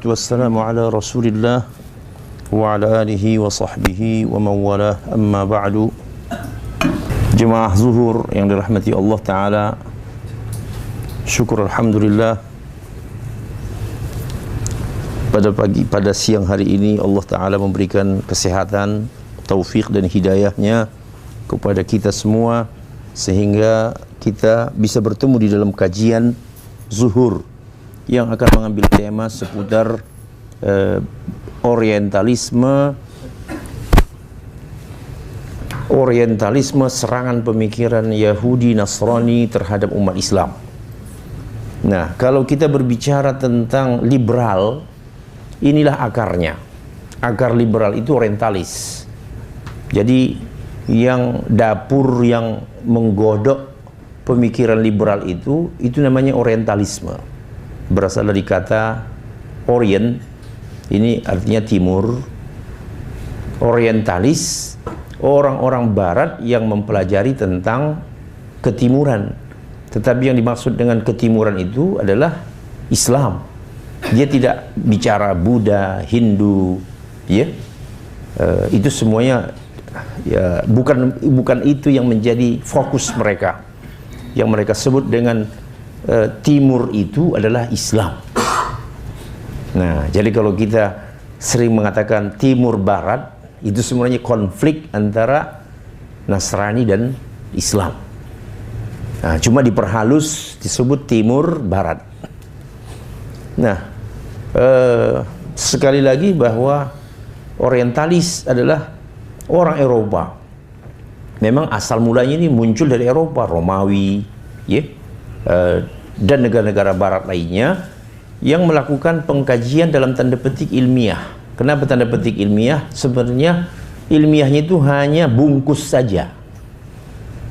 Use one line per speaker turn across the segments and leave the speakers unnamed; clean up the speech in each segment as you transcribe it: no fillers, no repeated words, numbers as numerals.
wassalamu ala rasulillah wa ala alihi wa sahbihi wa man walah, amma ba'du. Jemaah zuhur yang dirahmati Allah Ta'ala, syukur alhamdulillah, pada siang hari ini Allah Ta'ala memberikan kesehatan, taufik dan hidayahnya kepada kita semua, sehingga kita bisa bertemu di dalam kajian zuhur yang akan mengambil tema seputar orientalisme, serangan pemikiran Yahudi Nasrani terhadap umat Islam. Nah, kalau kita berbicara tentang liberal, inilah akarnya. Akar liberal itu orientalis. Jadi yang dapur yang menggodok pemikiran liberal itu namanya orientalisme. Berasal dari kata orient, ini artinya timur. Orientalis, orang-orang barat yang mempelajari tentang ketimuran. Tetapi yang dimaksud dengan ketimuran itu adalah Islam. Dia tidak bicara Buddha, Hindu, ya. Itu semuanya ya, bukan itu yang menjadi fokus mereka. Yang mereka sebut dengan timur itu adalah Islam. Nah, jadi kalau kita sering mengatakan timur barat, itu semuanya konflik antara Nasrani dan Islam. Nah, cuma diperhalus disebut timur barat. Nah, sekali lagi bahwa orientalis adalah orang Eropa. Memang asal mulanya ini muncul dari Eropa, Romawi, ya, dan negara-negara barat lainnya yang melakukan pengkajian dalam tanda petik ilmiah. Kenapa tanda petik ilmiah? Sebenarnya ilmiahnya itu hanya bungkus saja,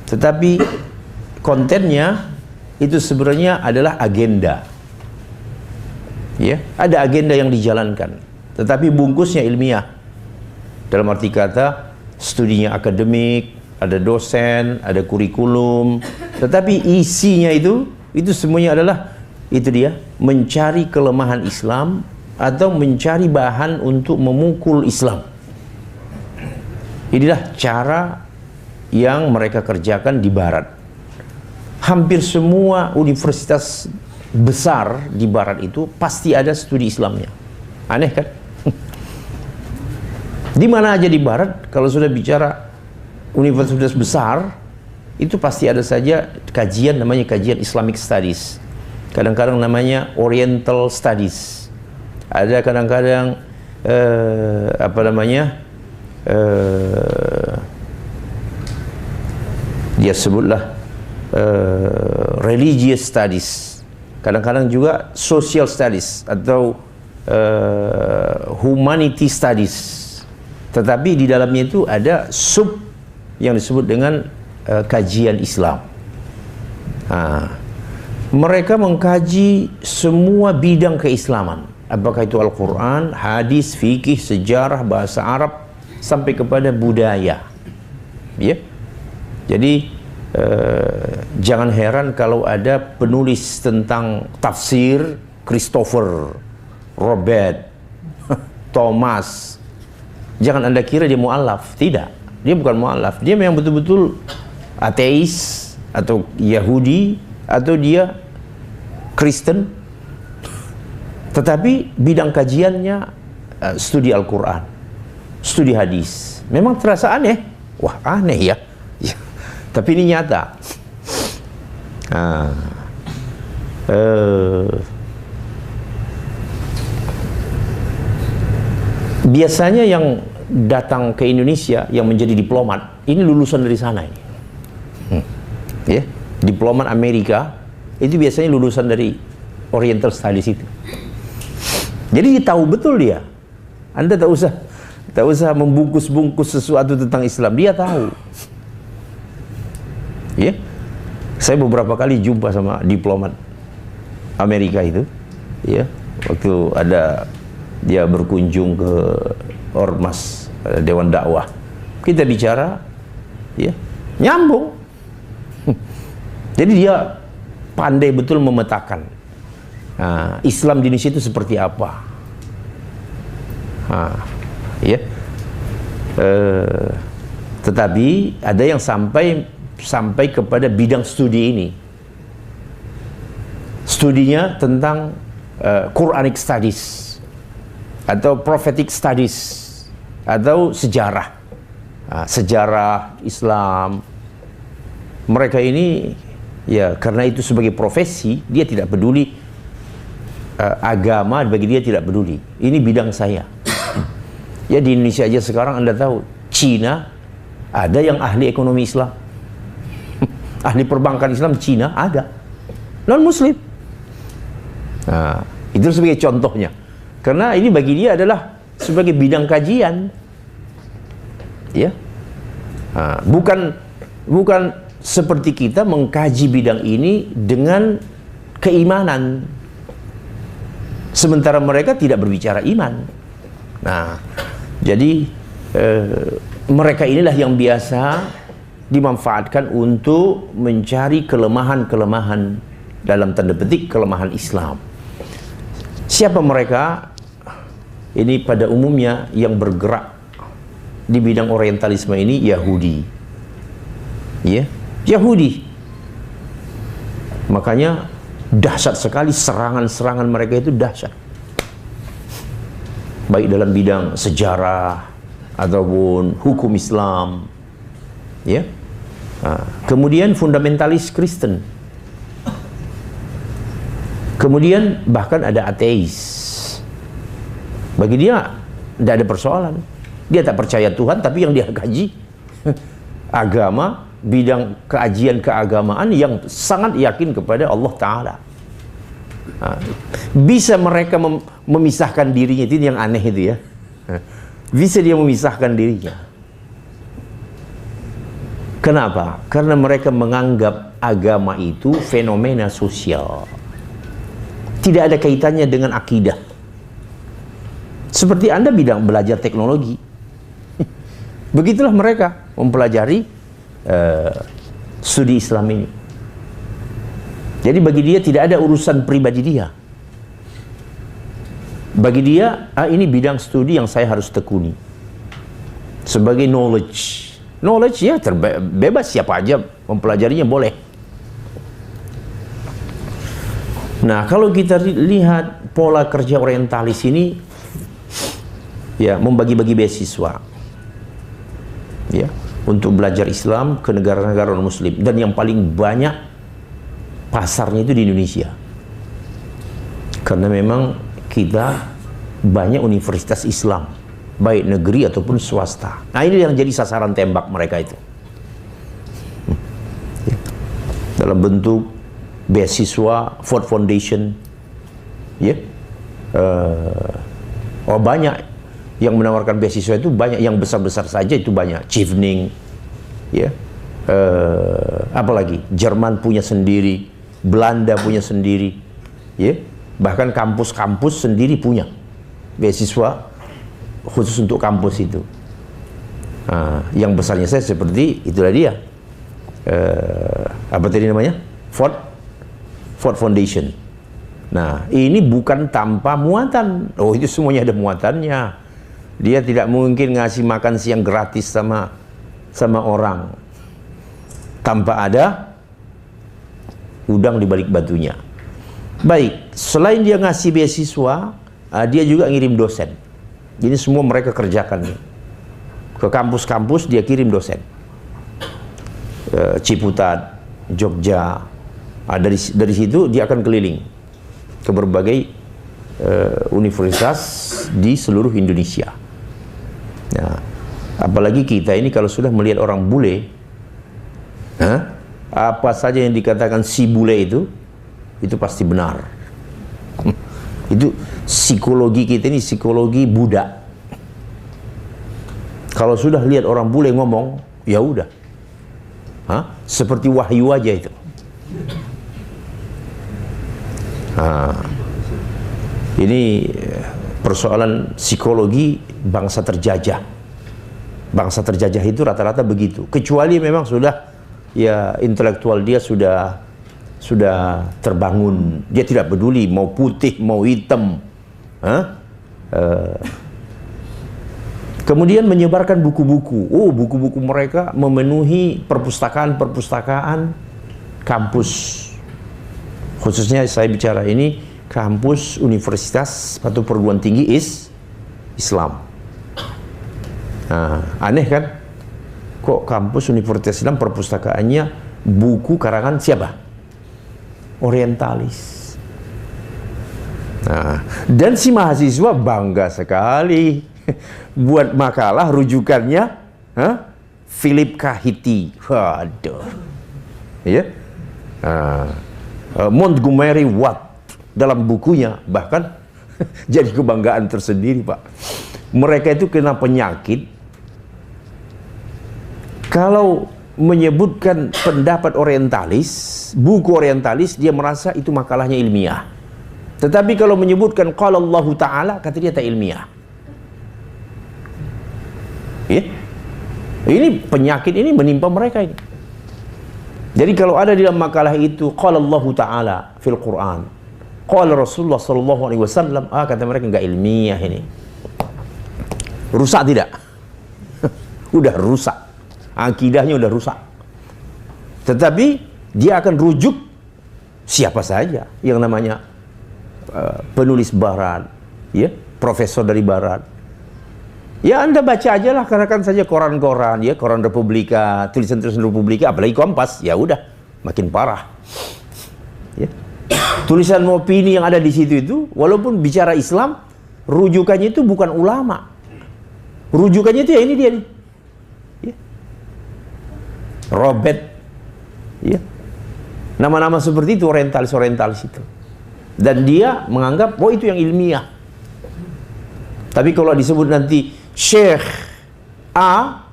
tetapi kontennya itu sebenarnya adalah agenda. Ya, ada agenda yang dijalankan, tetapi bungkusnya ilmiah. Dalam arti kata, studinya akademik, ada dosen, ada kurikulum, tetapi isinya itu semuanya adalah itu dia, mencari kelemahan Islam atau mencari bahan untuk memukul Islam. Inilah cara yang mereka kerjakan di barat. Hampir semua universitas besar di barat itu pasti ada studi Islamnya. Aneh kan? Di mana aja di barat, kalau sudah bicara universitas besar, itu pasti ada saja kajian, namanya kajian Islamic Studies. Kadang-kadang namanya Oriental Studies. Ada kadang-kadang dia sebutlah Religious Studies. Kadang-kadang juga Social Studies atau Humanity Studies. Tetapi di dalamnya itu ada sub yang disebut dengan kajian Islam. Mereka mengkaji semua bidang keislaman, apakah itu Al-Quran, hadis, fikih, sejarah, bahasa Arab, sampai kepada budaya. Ya, jadi jangan heran kalau ada penulis tentang tafsir Christopher, Robert, Thomas. Jangan Anda kira dia mu'alaf. Tidak, dia bukan mu'alaf. Dia memang betul-betul ateis atau Yahudi atau dia Kristen, tetapi bidang kajiannya studi Al-Quran, studi hadis. Memang terasa aneh. Wah, aneh ya, tapi ini nyata. Biasanya yang datang ke Indonesia yang menjadi diplomat ini lulusan dari sana ini. Ya, diplomat Amerika itu biasanya lulusan dari Oriental Studies itu. Jadi dia tahu betul dia. Anda tak usah membungkus-bungkus sesuatu tentang Islam, dia tahu. Ya, saya beberapa kali jumpa sama diplomat Amerika itu. Ya, waktu ada dia berkunjung ke Ormas Dewan Dakwah, kita bicara, ya, nyambung. Jadi dia pandai betul memetakan Islam di Indonesia itu seperti apa. Ya. Tetapi ada yang sampai kepada bidang studi ini. Studinya tentang Quranic Studies atau Prophetic Studies atau sejarah, sejarah Islam. Mereka ini ya karena itu sebagai profesi, dia tidak peduli agama, bagi dia tidak peduli. Ini bidang saya. Ya di Indonesia aja sekarang Anda tahu, Cina ada yang ahli ekonomi Islam, ahli perbankan Islam Cina ada, non Muslim. Nah, itu sebagai contohnya. Karena ini bagi dia adalah sebagai bidang kajian, ya. Bukan seperti kita mengkaji bidang ini dengan keimanan, sementara mereka tidak berbicara iman. Nah, jadi mereka inilah yang biasa dimanfaatkan untuk mencari kelemahan-kelemahan, dalam tanda petik kelemahan Islam. Siapa mereka? Ini pada umumnya yang bergerak di bidang orientalisme ini Yahudi, ya, Yahudi. Makanya dahsyat sekali serangan-serangan mereka itu dahsyat, baik dalam bidang sejarah ataupun hukum Islam, ya. Kemudian fundamentalis Kristen, kemudian bahkan ada ateis. Bagi dia tidak ada persoalan, dia tak percaya Tuhan, tapi yang dia kaji agama, bidang keajian keagamaan yang sangat yakin kepada Allah Ta'ala. Bisa mereka memisahkan dirinya, itu yang aneh itu ya. Bisa dia memisahkan dirinya. Kenapa? Karena mereka menganggap agama itu fenomena sosial, tidak ada kaitannya dengan akidah. Seperti Anda bidang belajar teknologi, begitulah mereka mempelajari studi Islam ini. Jadi bagi dia tidak ada urusan pribadi dia. Bagi dia, ini bidang studi yang saya harus tekuni sebagai knowledge. Knowledge ya bebas, siapa aja mempelajarinya boleh. Nah, kalau kita lihat pola kerja orientalis ini, ya, membagi-bagi beasiswa, ya, untuk belajar Islam ke negara-negara non-Muslim, dan yang paling banyak pasarnya itu di Indonesia, karena memang kita banyak universitas Islam, baik negeri ataupun swasta. Nah, ini yang jadi sasaran tembak mereka itu, ya, dalam bentuk beasiswa, Ford Foundation, ya. Banyak yang menawarkan beasiswa itu, banyak yang besar-besar saja itu banyak. Chevening, ya, apalagi Jerman punya sendiri, Belanda punya sendiri, ya, bahkan kampus-kampus sendiri punya beasiswa khusus untuk kampus itu. Yang besarnya saya seperti itulah dia, apa tadi namanya, Ford Foundation. Nah, ini bukan tanpa muatan. Oh, itu semuanya ada muatannya. Dia tidak mungkin ngasih makan siang gratis sama orang tanpa ada udang di balik batunya. Baik, selain dia ngasih beasiswa, dia juga ngirim dosen. Ini semua mereka kerjakan nih. Ke kampus-kampus dia kirim dosen. Ciputat, Jogja. Dari situ dia akan keliling ke berbagai universitas di seluruh Indonesia. Nah, apalagi kita ini kalau sudah melihat orang bule, apa saja yang dikatakan si bule itu pasti benar. Itu psikologi kita ini psikologi budak. Kalau sudah lihat orang bule ngomong, ya udah, seperti wahyu aja itu. Ini persoalan psikologi bangsa terjajah. Bangsa terjajah itu rata-rata begitu. Kecuali memang sudah, ya, intelektual dia sudah terbangun. Dia tidak peduli mau putih, mau hitam, Kemudian menyebarkan buku-buku. Oh, buku-buku mereka memenuhi perpustakaan-perpustakaan kampus. Khususnya saya bicara ini kampus universitas atau perguruan tinggi Islam. Nah, aneh kan? Kok kampus universitas Islam perpustakaannya buku karangan siapa? Orientalis. Nah, dan si mahasiswa bangga sekali buat makalah rujukannya Philip Kahiti. Waduh. Ya. Montgomery Watt dalam bukunya bahkan jadi kebanggaan tersendiri, Pak. Mereka itu kena penyakit kalau menyebutkan pendapat orientalis, buku orientalis, dia merasa itu makalahnya ilmiah. Tetapi kalau menyebutkan qala Allah Ta'ala, kata dia tak ilmiah. Ya? Ini penyakit ini menimpa mereka ini. Jadi kalau ada di dalam makalah itu qala Allah Ta'ala fil Quran, qala Rasulullah sallallahu alaihi wasallam, kata mereka enggak ilmiah ini. Rusak tidak? Udah rusak. Akidahnya udah rusak. Tetapi dia akan rujuk siapa saja yang namanya penulis barat, ya, profesor dari barat. Ya Anda baca aja lah, karena kan saja koran-koran, ya, koran Republika, tulisan-tulisan Republika, apalagi Kompas, ya udah makin parah. Ya. Tulisan opini yang ada di situ itu, walaupun bicara Islam, rujukannya itu bukan ulama. Rujukannya itu ya ini dia nih. Ya. Robert, ya. Nama-nama seperti itu, orientalis itu. Dan dia menganggap, oh itu yang ilmiah. Tapi kalau disebut nanti Syekh A,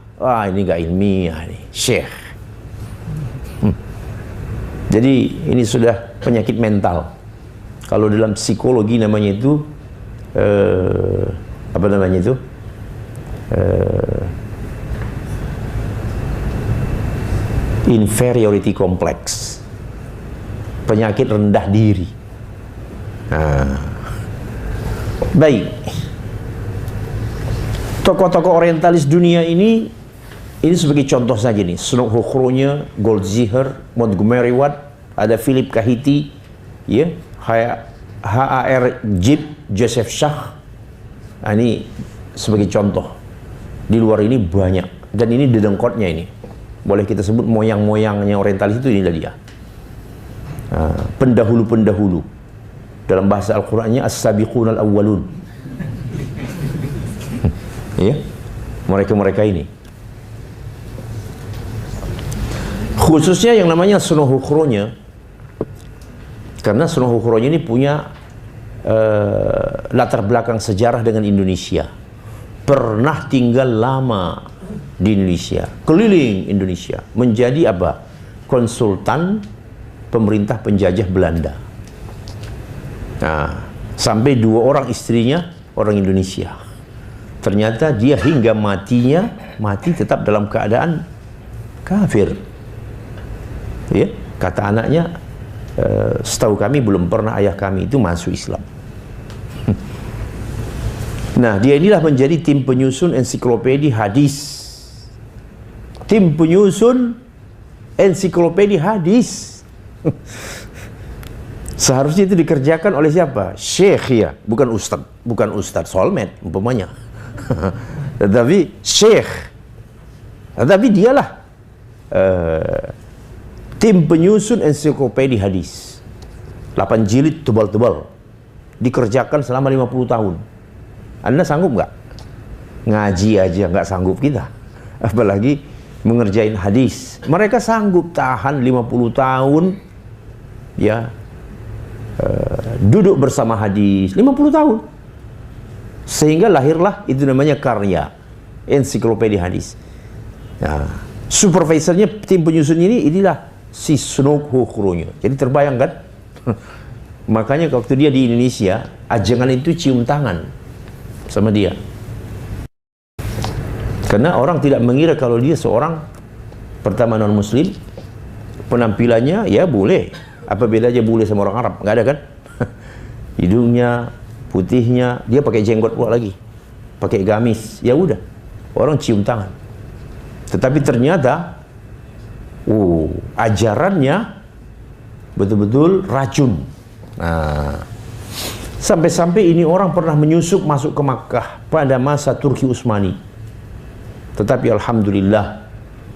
ini nggak ilmiah nih, Syekh. Jadi ini sudah penyakit mental. Kalau dalam psikologi namanya itu apa namanya itu? Inferiority complex. Penyakit rendah diri. Baik. Tokoh-tokoh orientalis dunia ini sebagai contoh saja nih. Snow Hokronya, Goldziher, Montgomery Watt, ada Philip Kahiti, ya, H.A.R. Gibb, Joseph Shah. Ini sebagai contoh. Di luar ini banyak, dan ini dedengkotnya ini. Boleh kita sebut moyang-moyangnya orientalis itu, inilah dia. Pendahulu-pendahulu. Dalam bahasa Al-Qur'annya as-sabiqunal awwalun. Ya, mereka-mereka ini. Khususnya yang namanya Snow Hokronya, karena Snow Hokronya ini punya latar belakang sejarah dengan Indonesia. Pernah tinggal lama di Indonesia, keliling Indonesia, menjadi apa? Konsultan pemerintah penjajah Belanda. Nah, sampai 2 orang istrinya orang Indonesia. Ternyata dia hingga mati tetap dalam keadaan kafir. Ya, kata anaknya, setahu kami belum pernah ayah kami itu masuk Islam. Nah, dia inilah menjadi tim penyusun ensiklopedia hadis. Tim penyusun ensiklopedia hadis. Seharusnya itu dikerjakan oleh siapa? Syekh, ya, bukan ustadz Solmed umpamanya. Tetapi Syekh. Tetapi dialah tim penyusun ensiklopedia hadis. 8 jilid tebal-tebal. Dikerjakan selama 50 tahun. Anda sanggup nggak? Ngaji aja nggak sanggup kita, apalagi mengerjain hadis. Mereka sanggup tahan 50 tahun, ya, duduk bersama hadis 50 tahun, sehingga lahirlah itu namanya karya ensiklopedia hadis. Nah, supervisornya tim penyusun inilah si Snow Hokronya. Jadi terbayang kan? Makanya waktu dia di Indonesia, ajangan itu cium tangan sama dia, karena orang tidak mengira kalau dia seorang, pertama non muslim, penampilannya ya boleh, apa bedanya boleh sama orang Arab? Nggak ada kan? Hidungnya, putihnya, dia pakai jenggot pula lagi, pakai gamis, ya udah. orang cium tangan. Tetapi ternyata ajarannya betul-betul racun. Nah, sampai-sampai ini orang pernah menyusup masuk ke Makkah pada masa Turki Utsmani. Tetapi alhamdulillah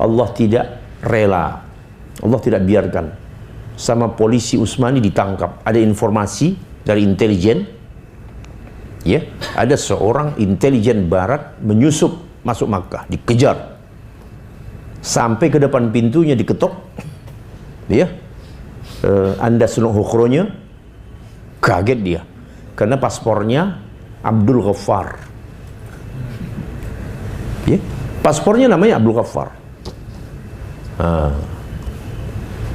Allah tidak rela, Allah tidak biarkan sama polisi Utsmani ditangkap. Ada informasi dari intelijen, ya, ada seorang intelijen barat menyusup masuk Makkah, dikejar sampai ke depan pintunya, diketok, ya. Anda Sunuk Hokronya, kaget dia karena paspornya Abdul Ghaffar, ya, paspornya namanya Abdul Ghaffar.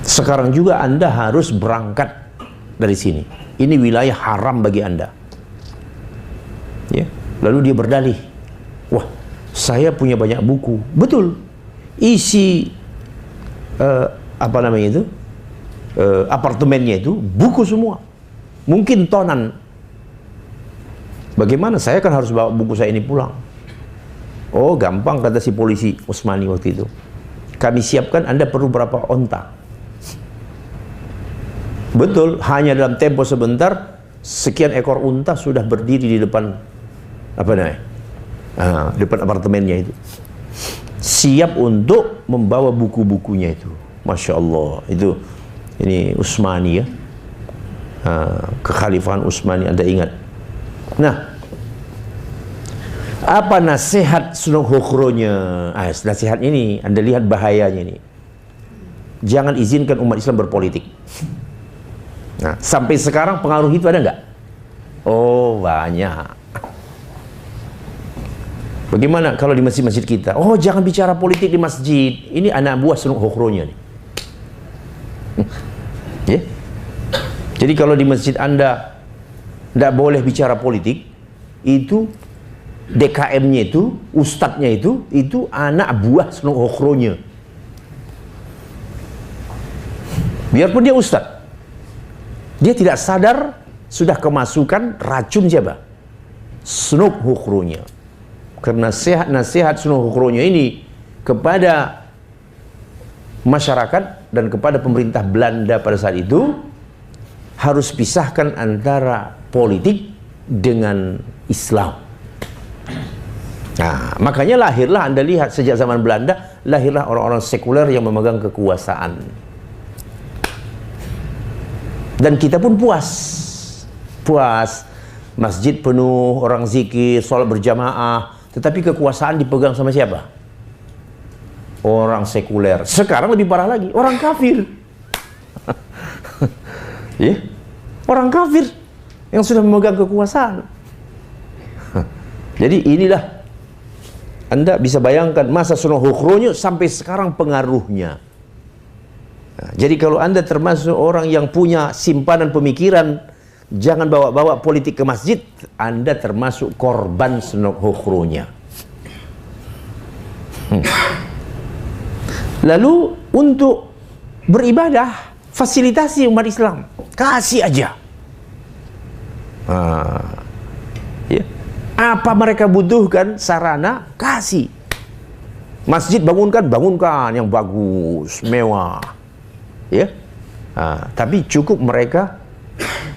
Sekarang juga Anda harus berangkat dari sini, ini wilayah haram bagi Anda, ya. Lalu dia berdalih, wah, saya punya banyak buku. Betul, isi apa namanya itu, apartemennya itu buku semua, mungkin tonan. Bagaimana saya kan harus bawa buku saya ini pulang? Oh gampang, kata si polisi Utsmani waktu itu, kami siapkan, Anda perlu berapa onta. Betul, hanya dalam tempo sebentar sekian ekor unta sudah berdiri di depan apa namanya, depan apartemennya itu, siap untuk membawa buku-bukunya itu. Masya Allah, itu ini Utsmani, ya, kekhalifahan Utsmani, Anda ingat. Nah, apa nasihat Sunuk Hokronya? Nasihat ini Anda lihat bahayanya ini, jangan izinkan umat Islam berpolitik. Nah, sampai sekarang pengaruh itu ada nggak? Oh banyak. Bagaimana kalau di masjid-masjid kita? Oh jangan bicara politik di masjid. Ini anak buah Sunuk Hokronya nih. Ya? Jadi kalau di masjid Anda tidak boleh bicara politik, itu DKM-nya itu, ustadznya itu anak buah Sunuk Hokronya. Biarpun dia ustadz, dia tidak sadar sudah kemasukan racun siapa? Sunuk Hokronya. Karena nasihat Sunuk Hokronya ini kepada masyarakat dan kepada pemerintah Belanda pada saat itu, harus pisahkan antara politik dengan Islam. Nah, makanya lahirlah, Anda lihat sejak zaman Belanda, lahirlah orang-orang sekuler yang memegang kekuasaan. Dan kita pun puas, masjid penuh, orang zikir, sholat berjamaah, tetapi kekuasaan dipegang sama siapa? Orang sekuler. Sekarang lebih parah lagi, orang kafir. Ya, orang kafir yang sudah memegang kekuasaan. Jadi inilah, Anda bisa bayangkan masa Sunuk Hokronya sampai sekarang pengaruhnya. Nah, jadi kalau Anda termasuk orang yang punya simpanan pemikiran, jangan bawa-bawa politik ke masjid, Anda termasuk korban Sunuk Hokronya. Lalu untuk beribadah, fasilitasi umat Islam, kasih aja. Ya. Apa mereka butuhkan sarana, kasih. Masjid bangunkan yang bagus, mewah. Ya, tapi cukup mereka,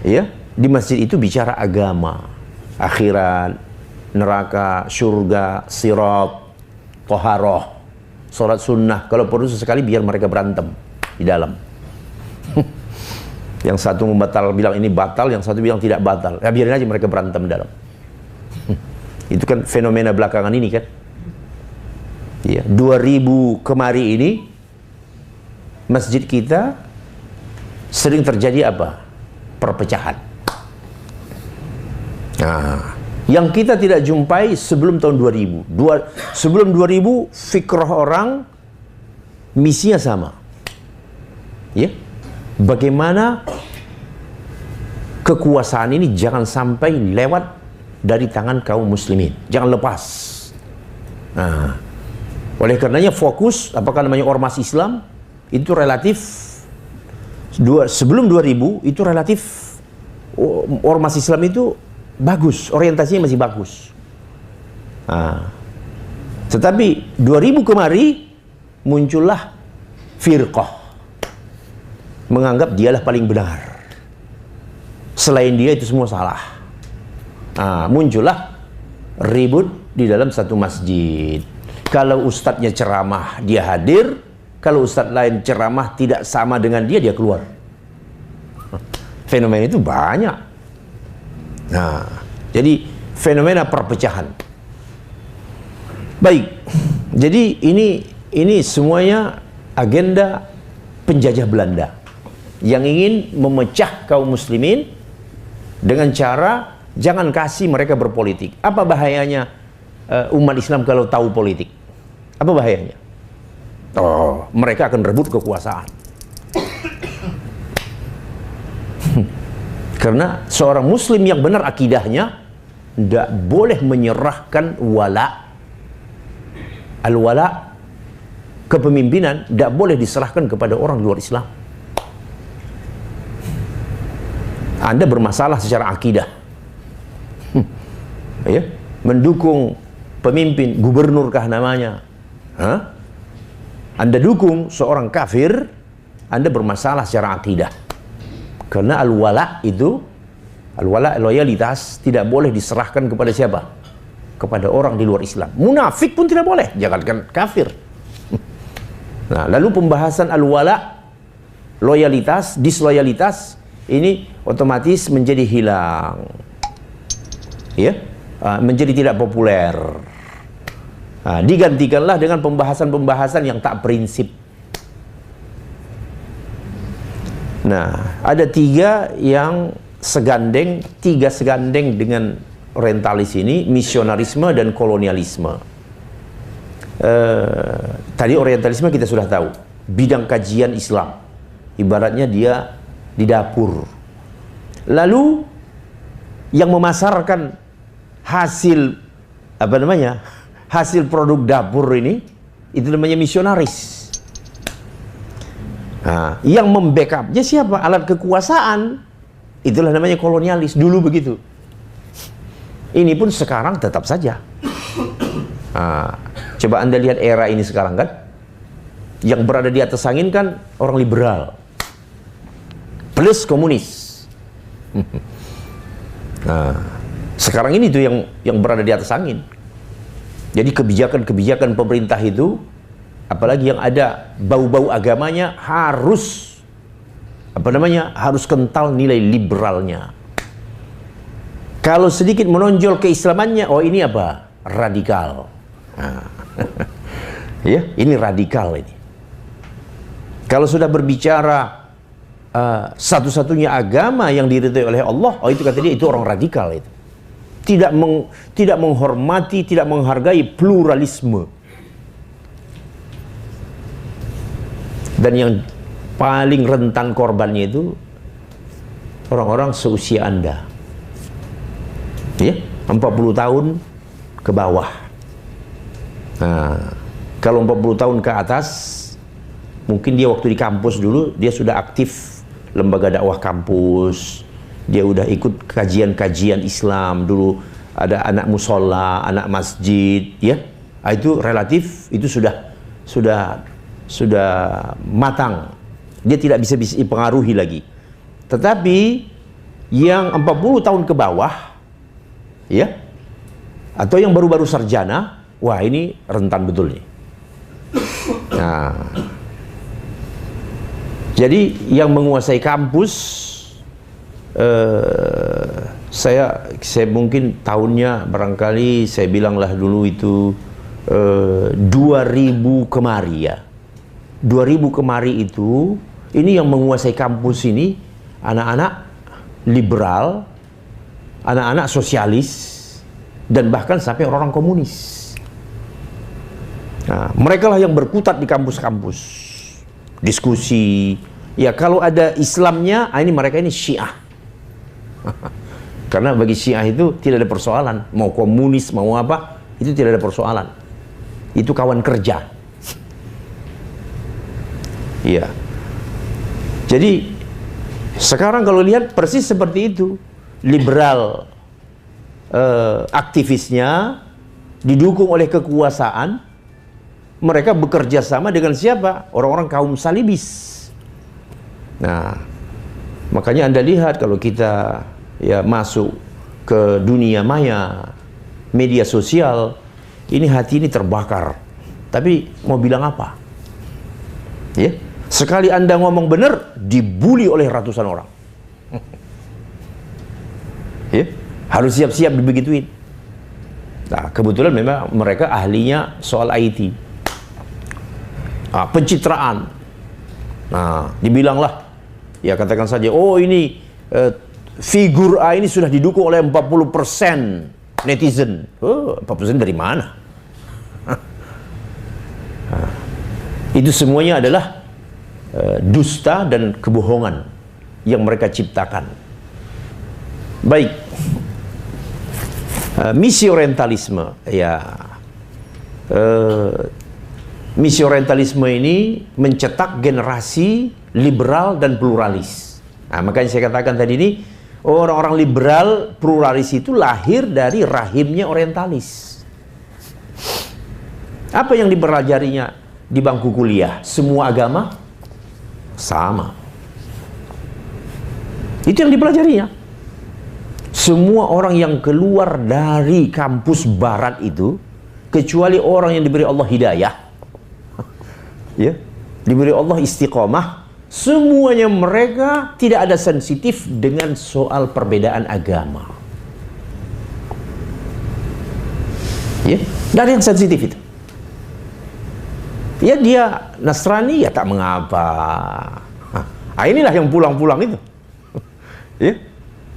ya, di masjid itu bicara agama, akhirat, neraka, surga, sirat, toharoh, sholat sunnah. Kalau perlu sesekali biar mereka berantem di dalam. Yang satu bilang ini batal, yang satu bilang tidak batal. Ya biarin aja mereka berantem dalam. Itu kan fenomena belakangan ini kan. Ya, 2000 kemari ini masjid kita sering terjadi apa? Perpecahan. Nah, yang kita tidak jumpai sebelum tahun 2000. Sebelum 2000 fikrah orang misinya sama. Ya. Bagaimana kekuasaan ini jangan sampai lewat dari tangan kaum muslimin. Jangan lepas. Nah, oleh karenanya fokus, apakah namanya ormas Islam, itu relatif sebelum 2000 itu relatif ormas Islam itu bagus, orientasinya masih bagus. Nah, Tetapi 2000 kemari muncullah firqah, menganggap dialah paling benar, selain dia itu semua salah. Muncullah ribut di dalam satu masjid. Kalau ustadznya ceramah, dia hadir. Kalau ustadz lain ceramah tidak sama dengan dia, dia keluar. Fenomena itu banyak. Jadi fenomena perpecahan. Baik, jadi ini semuanya agenda penjajah Belanda yang ingin memecah kaum muslimin dengan cara jangan kasih mereka berpolitik. Apa bahayanya umat Islam kalau tahu politik? Apa bahayanya? Mereka akan rebut kekuasaan. Karena seorang muslim yang benar akidahnya tidak boleh menyerahkan al-wala, kepemimpinan tidak boleh diserahkan kepada orang luar Islam. Anda bermasalah secara akidah, ya, mendukung pemimpin, gubernurkah namanya, Anda dukung seorang kafir, Anda bermasalah secara akidah. Karena al-wala itu, al-wala, loyalitas tidak boleh diserahkan kepada siapa? Kepada orang di luar Islam. Munafik pun tidak boleh, jangankan kafir. Nah, lalu pembahasan al-wala, loyalitas, disloyalitas, ini otomatis menjadi hilang, ya, menjadi tidak populer. Digantikanlah dengan pembahasan-pembahasan yang tak prinsip. Nah, ada tiga segandeng dengan orientalis ini, misionarisme dan kolonialisme. Tadi orientalisme kita sudah tahu, bidang kajian Islam, ibaratnya dia di dapur. Lalu yang memasarkan hasil hasil produk dapur ini, itu namanya misionaris. Yang membackupnya siapa? Alat kekuasaan, itulah namanya kolonialis. Dulu begitu. Ini pun sekarang tetap saja. Coba Anda lihat era ini sekarang kan, yang berada di atas angin kan orang liberal plus komunis. Sekarang ini tuh yang berada di atas angin. Jadi kebijakan-kebijakan pemerintah itu, apalagi yang ada bau-bau agamanya, harus harus kental nilai liberalnya. Kalau sedikit menonjol keislamannya, ini apa? Radikal. Ya, ini radikal ini. Kalau sudah berbicara satu-satunya agama yang diridhai oleh Allah, itu kata dia itu orang radikal itu. Tidak menghormati, tidak menghargai pluralisme. Dan yang paling rentan korbannya itu orang-orang seusia Anda. Ya, 40 tahun ke bawah. Kalau 40 tahun ke atas, mungkin dia waktu di kampus dulu, dia sudah aktif lembaga dakwah kampus, dia udah ikut kajian-kajian Islam dulu, ada anak musola, anak masjid, ya. Itu relatif, itu sudah matang. Dia tidak bisa dipengaruhi lagi. Tetapi yang 40 tahun ke bawah, ya, atau yang baru-baru sarjana, wah ini rentan betul nih. Jadi yang menguasai kampus, saya mungkin tahunnya barangkali saya bilanglah dulu itu 2000 kemari ya. 2000 kemari itu, ini yang menguasai kampus ini anak-anak liberal, anak-anak sosialis, dan bahkan sampai orang komunis. Mereka lah yang berkutat di kampus-kampus, diskusi. Ya, kalau ada Islamnya, ini mereka ini Syiah. Karena bagi Syiah itu tidak ada persoalan, mau komunis, mau apa, itu tidak ada persoalan. Itu kawan kerja. Iya. Jadi sekarang kalau lihat persis seperti itu, liberal aktivisnya didukung oleh kekuasaan, mereka bekerja sama dengan siapa? Orang-orang kaum salibis. Nah, makanya Anda lihat kalau kita ya masuk ke dunia maya, media sosial, ini hati ini terbakar. Tapi mau bilang apa? Ya, sekali Anda ngomong benar, dibully oleh ratusan orang. Ya, harus siap-siap dibegituin. Nah, kebetulan memang mereka ahlinya soal IT. Pencitraan. Nah, dibilanglah, ya katakan saja, oh ini figur A ini sudah didukung oleh 40% netizen. Oh, 40% dari mana? Itu semuanya adalah dusta dan kebohongan yang mereka ciptakan. Baik, misi orientalisme, ya, misi orientalisme ini mencetak generasi liberal dan pluralis. Nah, makanya saya katakan tadi ini, orang-orang liberal pluralis itu lahir dari rahimnya orientalis. Apa yang dipelajarinya di bangku kuliah? Semua agama sama. Itu yang dipelajarinya. Semua orang yang keluar dari kampus barat itu, kecuali orang yang diberi Allah hidayah, ya, diberi Allah istiqomah, semuanya mereka tidak ada sensitif dengan soal perbedaan agama. Ya, dari yang sensitif itu. Ya, dia Nasrani ya tak mengapa. Nah, inilah yang pulang-pulang itu. Ya,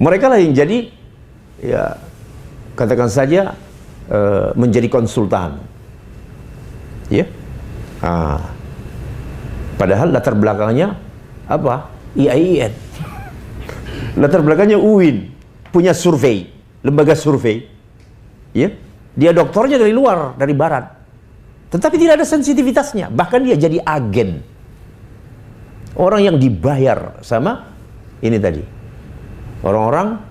mereka lah yang jadi, ya katakan saja, menjadi konsultan. Ya. Padahal latar belakangnya apa? IAIN. Latar belakangnya UIN, punya survei, lembaga survei. Ya. Dia doktornya dari luar, dari barat. Tetapi tidak ada sensitivitasnya. Bahkan dia jadi agen. Orang yang dibayar sama ini tadi. Orang-orang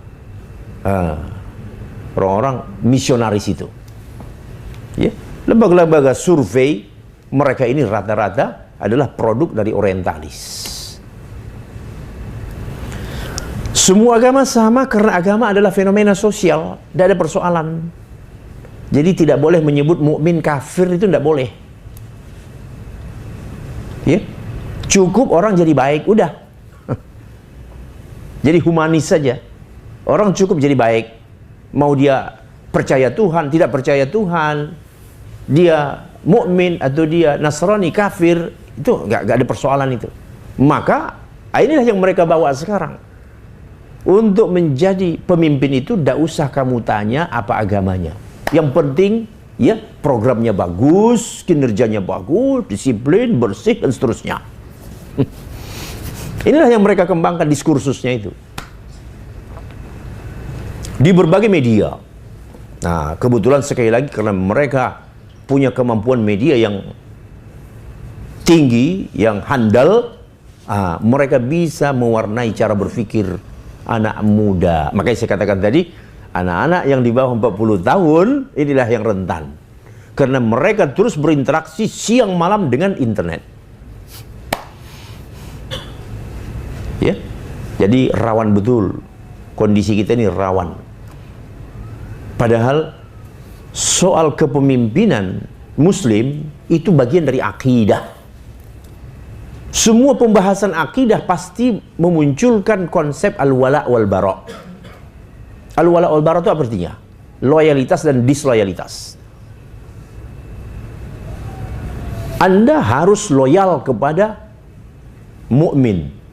misionaris itu. Ya. Lembaga-lembaga survei mereka ini rata-rata adalah produk dari orientalis. Semua agama sama karena agama adalah fenomena sosial, tidak ada persoalan. Jadi tidak boleh menyebut mukmin kafir, itu tidak boleh. Ya. Cukup orang jadi baik, udah. Jadi humanis saja. Orang cukup jadi baik. Mau dia percaya Tuhan, tidak percaya Tuhan, dia mukmin atau dia Nasrani, kafir, itu nggak ada persoalan itu. Maka inilah yang mereka bawa sekarang. Untuk menjadi pemimpin itu tidak usah kamu tanya apa agamanya. Yang penting ya programnya bagus, kinerjanya bagus, disiplin, bersih dan seterusnya. Inilah yang mereka kembangkan diskursusnya itu di berbagai media. Nah, kebetulan sekali lagi karena mereka punya kemampuan media yang tinggi, yang handal, mereka bisa mewarnai cara berpikir anak muda. Makanya saya katakan tadi, anak-anak yang di bawah 40 tahun inilah yang rentan. Karena mereka terus berinteraksi siang malam dengan internet. Ya, jadi rawan betul, kondisi kita ini rawan. Padahal soal kepemimpinan Muslim itu bagian dari akidah. Semua pembahasan akidah pasti memunculkan konsep al-wala wal bara. Al-wala wal bara itu apa artinya? Loyalitas dan disloyalitas. Anda harus loyal kepada mukmin.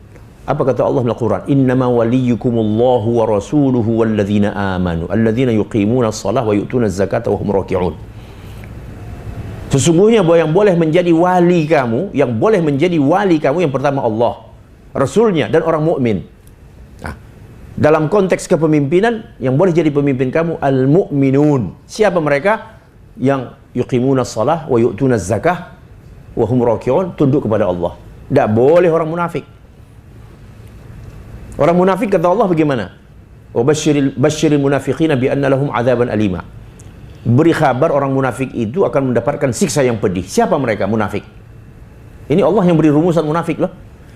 Apa kata Allah dalam Al-Quran? Innama waliyukumullahu wa rasuluhu walladzina amanu alladzina yuqimuna as-salah wa yu'tuna az-zakata wa hum raki'un. Sesungguhnya bahwa yang boleh menjadi wali kamu, yang pertama Allah, Rasulnya dan orang mukmin. Nah, dalam konteks kepemimpinan, yang boleh jadi pemimpin kamu al-mu'minun. Siapa mereka? Yang yuqimuna as-salah wa yu'tuna az-zakah wa hum raki'un, tunduk kepada Allah. Tidak boleh orang munafik. Orang munafik kata Allah bagaimana? Wa basyiril munafiqina bi anna lahum adzaban alima. beri kabar orang munafik itu akan mendapatkan siksa yang pedih. Siapa mereka? Munafik. Ini Allah yang beri rumusan munafik loh.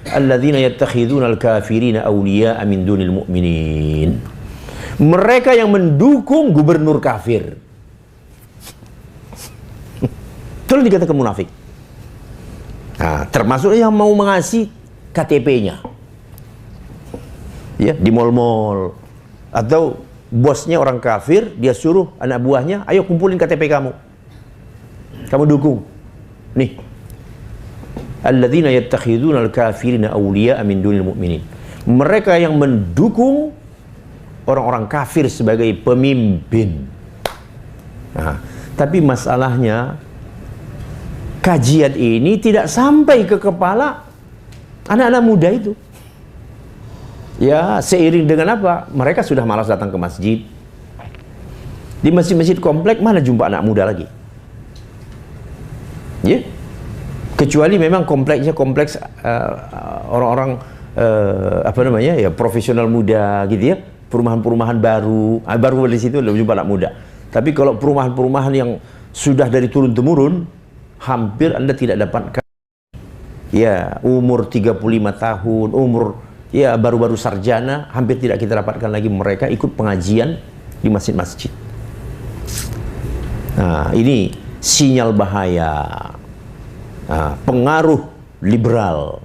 Alladzina yattakhiduna al-kafirina awliya'a min dunil mu'minin. Mereka yang mendukung gubernur kafir. Itu dikatakan munafik. Nah, termasuk yang mau mengasih KTP-nya. Ya, di mall-mall. Atau bosnya orang kafir, dia suruh anak buahnya, ayo kumpulin KTP kamu. Kamu dukung. Nih. Alladzina yattakhiduna al-kafirina awliya'a min dunil mu'minin. Mereka yang mendukung orang-orang kafir sebagai pemimpin. Nah, tapi masalahnya kajian ini tidak sampai ke kepala anak-anak muda itu. Ya, seiring dengan apa? Mereka sudah malas datang ke masjid. Di masjid-masjid komplek mana jumpa anak muda lagi? Ya, kecuali memang kompleksnya kompleks orang-orang apa namanya ya, profesional muda gitu ya, perumahan-perumahan baru, baru di situ belum jumpa anak muda. Tapi kalau perumahan-perumahan yang sudah dari turun temurun, hampir Anda tidak dapatkan ya umur 35 tahun, umur ya baru-baru sarjana, hampir tidak kita dapatkan lagi mereka ikut pengajian di masjid-masjid. Nah, ini sinyal bahaya. Nah, pengaruh liberal.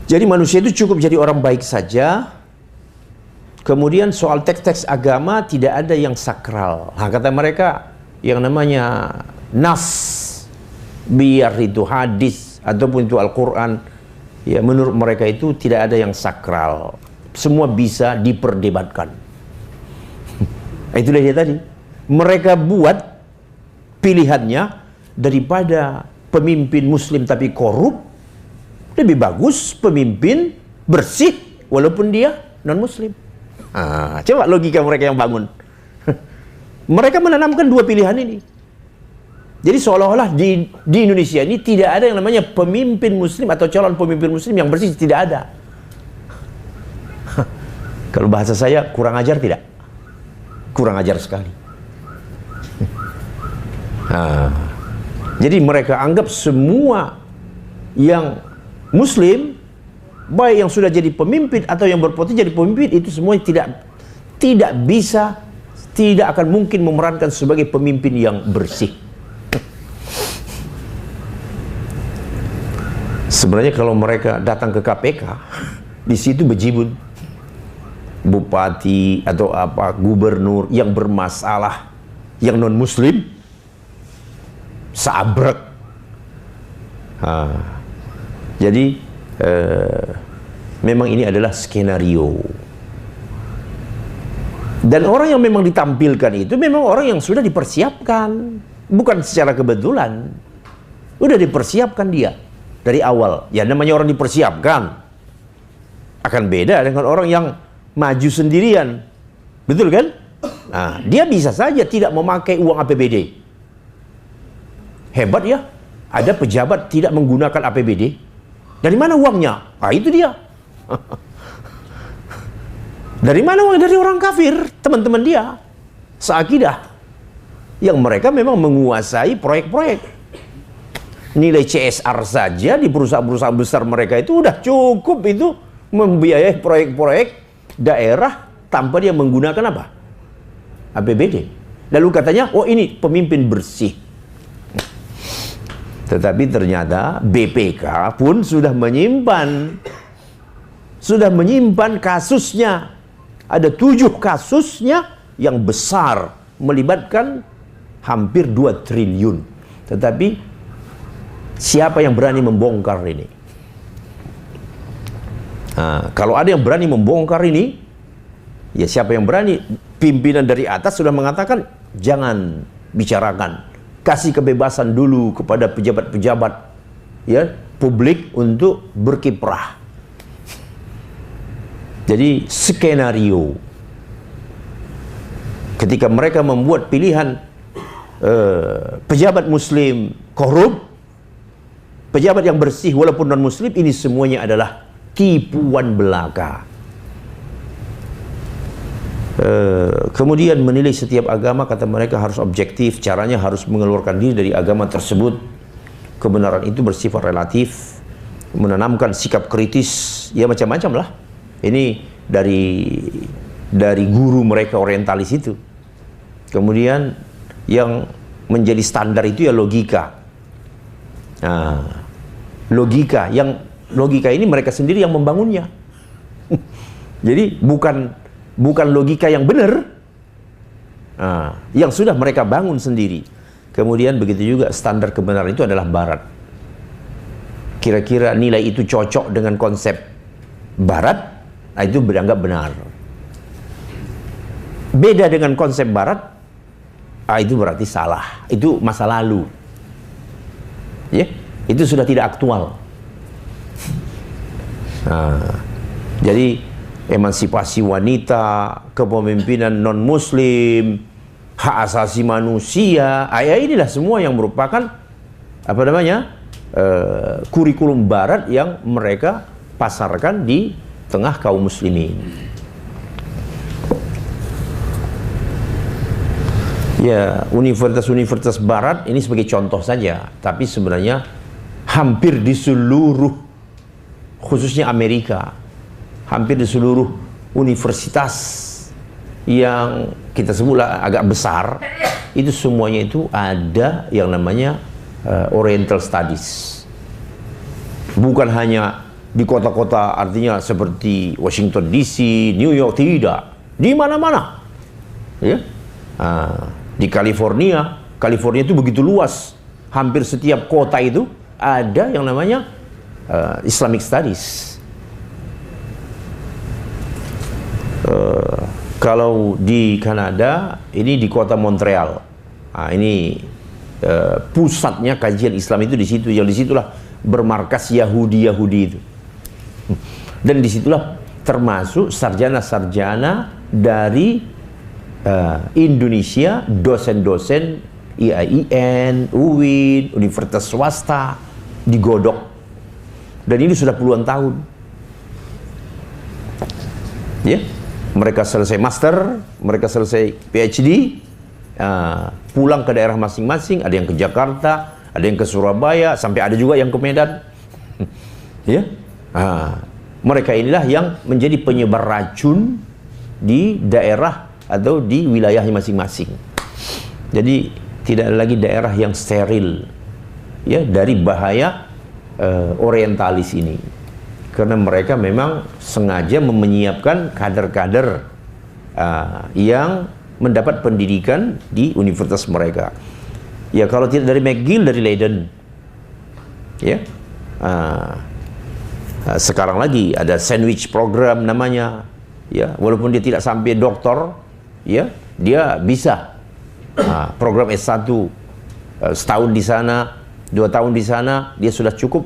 Jadi manusia itu cukup jadi orang baik saja. Kemudian soal teks-teks agama tidak ada yang sakral. Nah, kata mereka yang namanya nas, biar itu hadis ataupun itu Al-Quran, ya menurut mereka itu tidak ada yang sakral. Semua bisa diperdebatkan. Itulah dia tadi. Mereka buat pilihannya, daripada pemimpin muslim tapi korup, lebih bagus pemimpin bersih walaupun dia non muslim. Coba logika mereka yang bangun. Mereka menanamkan dua pilihan ini. Jadi seolah-olah di Indonesia ini tidak ada yang namanya pemimpin muslim atau calon pemimpin muslim yang bersih, tidak ada. Kalau bahasa saya, kurang ajar tidak? Kurang ajar sekali. Jadi mereka anggap semua yang muslim, baik yang sudah jadi pemimpin atau yang berpotensi jadi pemimpin, itu semuanya tidak bisa, tidak akan mungkin memerankan sebagai pemimpin yang bersih. Sebenarnya kalau mereka datang ke KPK, di situ bejibun bupati atau apa gubernur yang bermasalah, yang non muslim, sabrek. Jadi memang ini adalah skenario. Dan orang yang memang ditampilkan itu memang orang yang sudah dipersiapkan, bukan secara kebetulan. Udah dipersiapkan dia dari awal. Ya namanya orang dipersiapkan. Akan beda dengan orang yang maju sendirian. Betul kan? Nah, dia bisa saja tidak memakai uang APBD. Hebat ya. Ada pejabat tidak menggunakan APBD. Dari mana uangnya? Itu dia. Dari mana uang? Dari orang kafir, teman-teman dia, seakidah, yang mereka memang menguasai proyek-proyek. Nilai CSR saja di perusahaan-perusahaan besar mereka itu udah cukup itu membiayai proyek-proyek daerah tanpa dia menggunakan apa? APBD. Lalu katanya, oh ini pemimpin bersih. Tetapi ternyata BPK pun sudah menyimpan kasusnya. Ada 7 kasusnya yang besar, melibatkan hampir 2 triliun. Tetapi siapa yang berani membongkar ini? Kalau ada yang berani membongkar ini, ya siapa yang berani? Pimpinan dari atas sudah mengatakan jangan bicarakan, kasih kebebasan dulu kepada pejabat-pejabat ya publik untuk berkiprah. Jadi skenario ketika mereka membuat pilihan pejabat muslim korup, pejabat yang bersih walaupun non muslim, ini semuanya adalah tipuan belaka. Kemudian menilai setiap agama, kata mereka, harus objektif, caranya harus mengeluarkan diri dari agama tersebut. Kebenaran itu bersifat relatif, menanamkan sikap kritis, ya macam-macam lah. Ini dari guru mereka orientalis itu. Kemudian yang menjadi standar itu ya logika. Nah, logika ini mereka sendiri yang membangunnya. Jadi bukan logika yang benar, yang sudah mereka bangun sendiri. Kemudian begitu juga standar kebenaran itu adalah Barat. Kira-kira nilai itu cocok dengan konsep Barat, itu dianggap benar. Beda dengan konsep Barat, itu berarti salah. Itu masa lalu. Ya, itu sudah tidak aktual. Jadi emansipasi wanita, kepemimpinan non-muslim, hak asasi manusia, inilah semua yang merupakan kurikulum Barat yang mereka pasarkan di tengah kaum muslimin. Ya, universitas-universitas Barat ini sebagai contoh saja, tapi sebenarnya hampir di seluruh, khususnya Amerika, hampir di seluruh universitas yang kita sebutlah agak besar, itu semuanya itu ada yang namanya Oriental Studies. Bukan hanya di kota-kota artinya seperti Washington DC, New York, tidak. Di mana-mana. Ya. Di California itu begitu luas. Hampir setiap kota itu ada yang namanya Islamic Studies. Kalau di Kanada, ini di kota Montreal. Ini pusatnya kajian Islam itu di situ. Yang disitulah bermarkas Yahudi itu. Dan disitulah termasuk sarjana-sarjana dari Indonesia, dosen-dosen IAIN, UIN, universitas swasta digodok. Dan ini sudah puluhan tahun. Ya, mereka selesai master, mereka selesai PhD, pulang ke daerah masing-masing. Ada yang ke Jakarta, ada yang ke Surabaya, sampai ada juga yang ke Medan. Ya, mereka inilah yang menjadi penyebar racun di daerah atau di wilayahnya masing-masing. Jadi tidak ada lagi daerah yang steril, ya, dari bahaya orientalis ini. Karena mereka memang sengaja menyiapkan kader-kader yang mendapat pendidikan di universitas mereka. Ya, kalau tidak dari McGill, dari Leiden. Ya, sekarang lagi ada sandwich program namanya. Ya, walaupun dia tidak sampai doktor, ya, dia bisa program S1 setahun di sana, 2 tahun di sana, dia sudah cukup,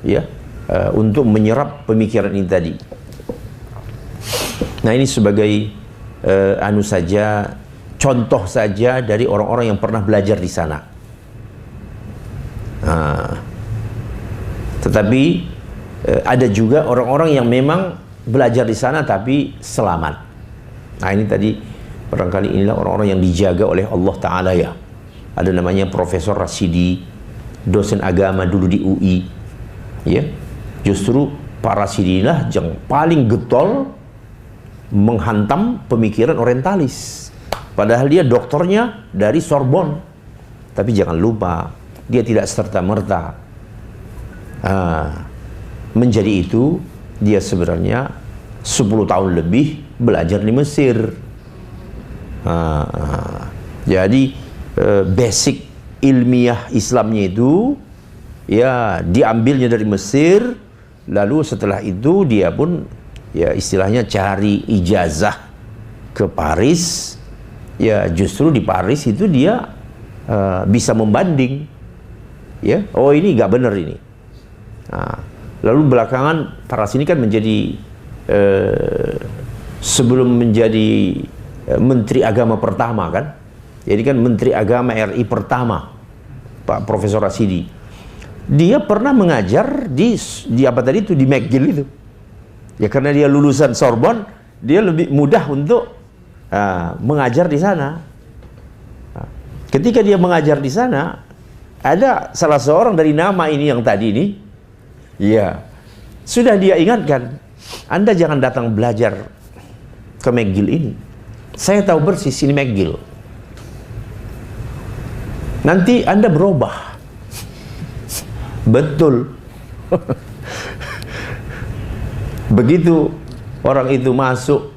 ya, untuk menyerap pemikiran ini tadi. Nah, ini sebagai contoh saja dari orang-orang yang pernah belajar di sana. Tetapi ada juga orang-orang yang memang belajar di sana tapi selamat. Nah, ini tadi barangkali inilah orang-orang yang dijaga oleh Allah Ta'ala, ya. Ada namanya Profesor Rasidi, dosen agama dulu di UI, ya. Justru Pak Rasidi lah yang paling getol menghantam pemikiran orientalis. Padahal dia doktornya dari Sorbonne. Tapi jangan lupa, dia tidak serta-merta menjadi itu. Dia sebenarnya 10 tahun lebih belajar di Mesir. Jadi basic ilmiah Islamnya itu ya diambilnya dari Mesir. Lalu setelah itu dia pun ya istilahnya cari ijazah ke Paris. Ya justru di Paris itu dia bisa membanding, ya, oh ini nggak benar ini. Lalu belakangan Paras ini kan menjadi sebelum menjadi Menteri Agama pertama kan, jadi kan Menteri Agama RI pertama Pak Profesor Rasidi. Dia pernah mengajar di apa tadi itu, di McGill itu. Ya karena dia lulusan Sorbonne, dia lebih mudah untuk mengajar di sana. Ketika dia mengajar di sana, ada salah seorang dari nama ini yang tadi ini, ya, sudah dia ingatkan, Anda jangan datang belajar ke McGill ini. Saya tahu persis ini McGill. Nanti Anda berubah. Betul. Begitu orang itu masuk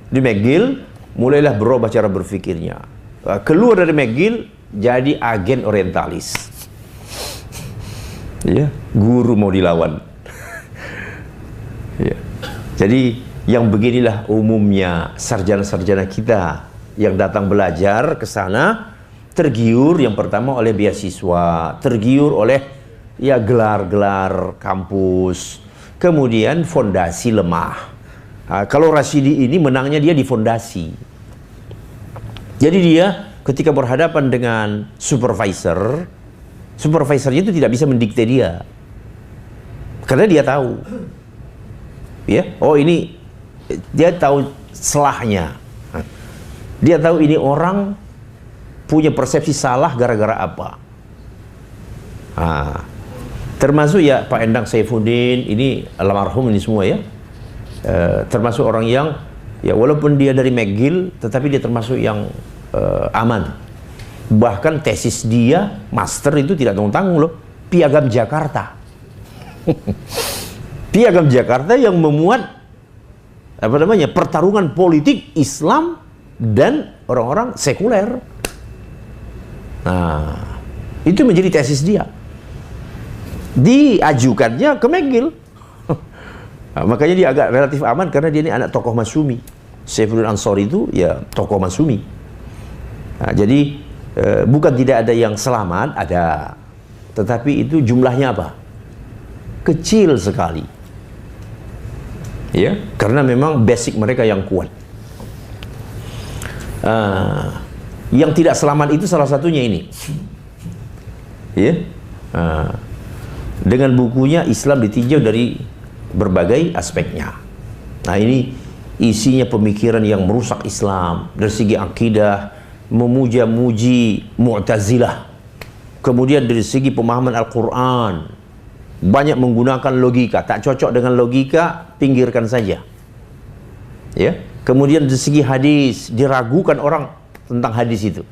di McGill, mulailah berubah cara berpikirnya. Keluar dari McGill, jadi agen orientalis. Ya, guru mau dilawan. Ya. Jadi yang beginilah umumnya sarjana-sarjana kita yang datang belajar ke sana, tergiur yang pertama oleh beasiswa, tergiur oleh ya gelar-gelar kampus, kemudian fondasi lemah. Kalau Rasidi ini menangnya dia di fondasi. Jadi dia ketika berhadapan dengan supervisornya itu tidak bisa mendikte dia, karena dia tahu, ya, oh ini dia tahu selahnya, dia tahu ini orang punya persepsi salah gara-gara apa. Termasuk ya Pak Endang Saifuddin ini almarhum ini semua ya, termasuk orang yang ya walaupun dia dari McGill tetapi dia termasuk yang aman. Bahkan tesis dia master itu tidak tanggung-tanggung loh, Piagam Jakarta. Piagam Jakarta yang memuat apa namanya pertarungan politik Islam dan orang-orang sekuler. Nah, itu menjadi tesis dia. Diajukannya ke McGill. Makanya dia agak relatif aman karena dia ini anak tokoh Masyumi. Saifuddin Ansori itu ya tokoh Masyumi. Jadi bukan tidak ada yang selamat, ada, tetapi itu jumlahnya apa? Kecil sekali. Ya, karena memang basic mereka yang kuat. Yang tidak selamat itu salah satunya ini. Ya. Dengan bukunya Islam ditinjau dari berbagai aspeknya. Nah, ini isinya pemikiran yang merusak Islam dari segi akidah, memuja-muji Mu'tazilah. Kemudian dari segi pemahaman Al-Quran, banyak menggunakan logika. Tak cocok dengan logika, pinggirkan saja. Ya. Kemudian dari segi hadis, diragukan orang tentang hadis itu,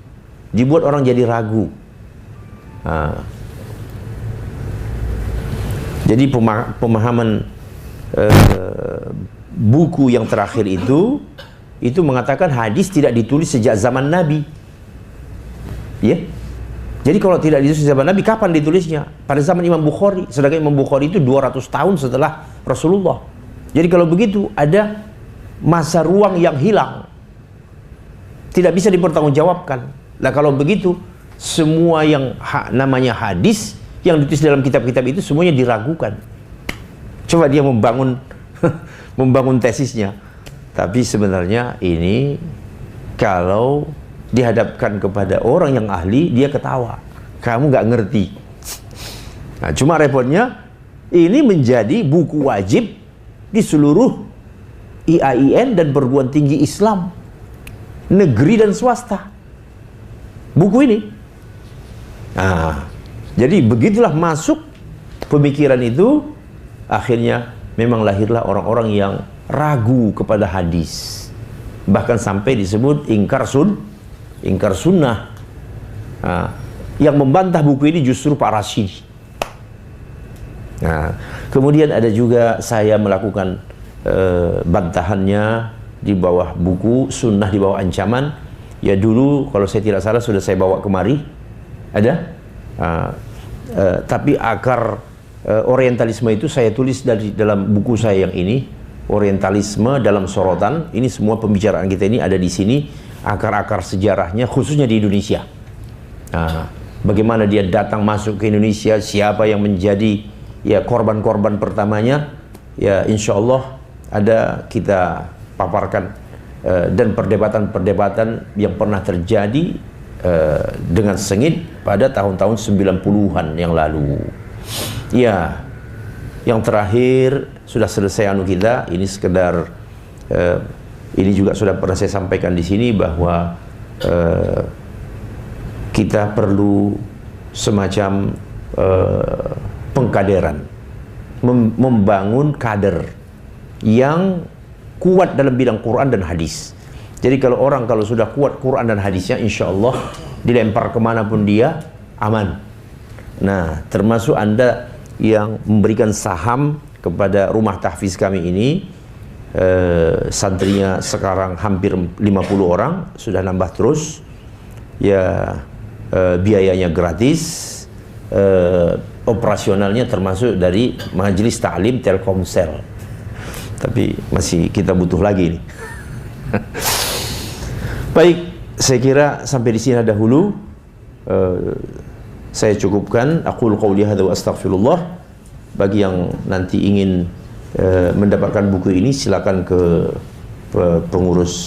dibuat orang jadi ragu. Jadi pemahaman buku yang terakhir itu mengatakan hadis tidak ditulis sejak zaman Nabi. Ya. Jadi kalau tidak ditulis sejak zaman Nabi, kapan ditulisnya? Pada zaman Imam Bukhari. Sedangkan Imam Bukhari itu 200 tahun setelah Rasulullah. Jadi kalau begitu ada masa ruang yang hilang, tidak bisa dipertanggungjawabkan. Nah, kalau begitu semua yang namanya hadis yang ditulis dalam kitab-kitab itu semuanya diragukan. Coba dia membangun membangun tesisnya. Tapi sebenarnya ini kalau dihadapkan kepada orang yang ahli, dia ketawa. Kamu nggak ngerti. Nah, cuma repotnya ini menjadi buku wajib di seluruh IAIN dan perguruan tinggi Islam, negeri dan swasta. Buku ini. Nah, jadi begitulah masuk pemikiran itu, akhirnya memang lahirlah orang-orang yang ragu kepada hadis, bahkan sampai disebut ingkar sunnah. Nah, yang membantah buku ini justru Pak Rashid. Nah, kemudian ada juga saya melakukan bantahannya di bawah buku Sunnah di Bawah Ancaman. Ya dulu kalau saya tidak salah sudah saya bawa kemari, ada. Tapi akar orientalisme itu saya tulis dalam buku saya yang ini, Orientalisme dalam Sorotan. Ini semua pembicaraan kita ini ada di sini, akar-akar sejarahnya khususnya di Indonesia. Bagaimana dia datang masuk ke Indonesia, siapa yang menjadi ya korban-korban pertamanya, ya insya Allah ada kita paparkan, dan perdebatan-perdebatan yang pernah terjadi dengan sengit pada tahun-tahun 90-an yang lalu. Ya, yang terakhir sudah selesai kita, ini sekedar ini juga sudah pernah saya sampaikan di sini bahwa kita perlu semacam pengkaderan, membangun kader yang kuat dalam bidang Quran dan hadis. Jadi kalau sudah kuat Quran dan hadisnya, insya Allah dilempar kemanapun dia aman. Nah, termasuk Anda yang memberikan saham kepada rumah tahfiz kami ini, santrinya sekarang hampir 50 orang, sudah nambah terus ya. Biayanya gratis, operasionalnya termasuk dari Majelis Ta'lim Telkomsel, tapi masih kita butuh lagi nih. Baik, saya kira sampai di sini dahulu. Saya cukupkan. Aqul qouli hadza wa astaghfirullah. Bagi yang nanti ingin mendapatkan buku ini, silakan ke pengurus